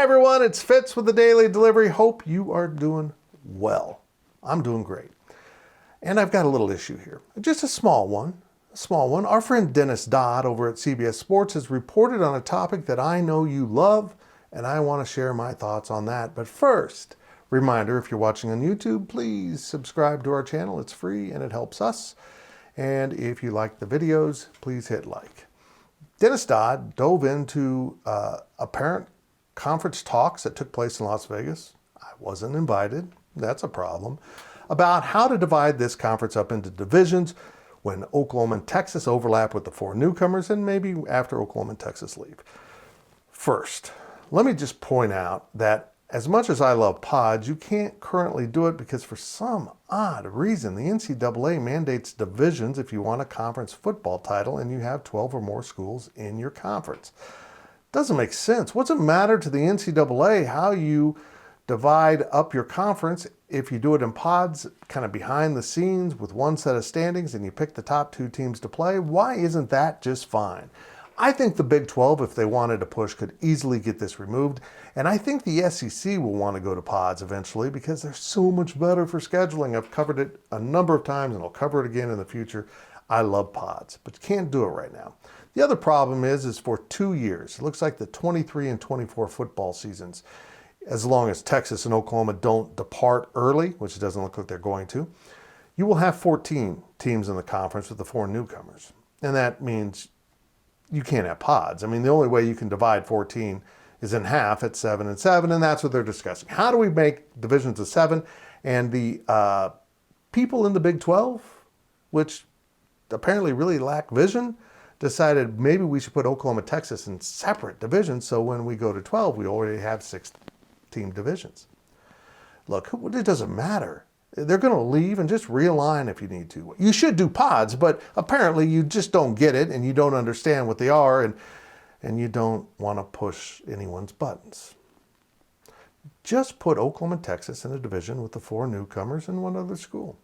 everyone, it's Fitz with the Daily Delivery. Hope you are doing well. I'm doing great. And I've got a little issue here. Just a small one. Our friend Dennis Dodd over at CBS Sports has reported on a topic that I know you love, and I want to share my thoughts on that. But first, reminder, if you're watching on YouTube, please subscribe to our channel. It's free and it helps us. And if you like the videos, please hit like. Dennis Dodd dove into apparent conference talks that took place in Las Vegas. I wasn't invited. That's a problem. About how to divide this conference up into divisions when Oklahoma and Texas overlap with the four newcomers and maybe after Oklahoma and Texas leave. First, let me just point out that as much as I love pods, you can't currently do it because for some odd reason, the NCAA mandates divisions if you want a conference football title and you have 12 or more schools in your conference. Doesn't make sense. What's it matter to the NCAA how you divide up your conference if you do it in pods, kind of behind the scenes with one set of standings and you pick the top two teams to play? Why isn't that just fine? I think the Big 12, if they wanted to push, could easily get this removed. And I think the SEC will want to go to pods eventually because they're so much better for scheduling. I've covered it a number of times and I'll cover it again in the future. I love pods, but you can't do it right now. The other problem is for 2 years, it looks like the 23 and 24 football seasons, as long as Texas and Oklahoma don't depart early, which it doesn't look like they're going to, you will have 14 teams in the conference with the four newcomers. And that means you can't have pods. I mean, the only way you can divide 14 is in half at 7 and 7, and that's what they're discussing. How do we make divisions of 7? And the people in the Big 12, which apparently really lack vision, decided maybe we should put Oklahoma and Texas in separate divisions so when we go to 12, we already have 6-team divisions. Look, it doesn't matter. They're going to leave and just realign if you need to. You should do pods, but apparently you just don't get it and you don't understand what they are and you don't want to push anyone's buttons. Just put Oklahoma and Texas in a division with the four newcomers and one other school.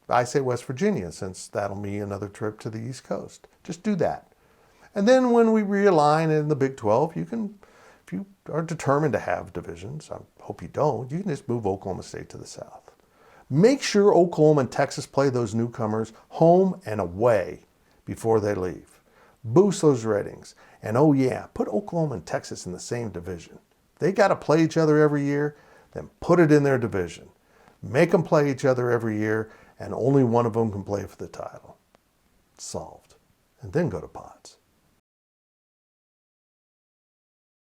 I say West Virginia, since that'll mean another trip to the East Coast. Just do that. And then when we realign in the Big 12, you can, if you are determined to have divisions, I hope you don't, you can just move Oklahoma State to the south. Make sure Oklahoma and Texas play those newcomers home and away before they leave. Boost those ratings. And oh yeah, put Oklahoma and Texas in the same division. They got to play each other every year, then put it in their division. Make them play each other every year, and only one of them can play for the title. Solved. And then go to pods.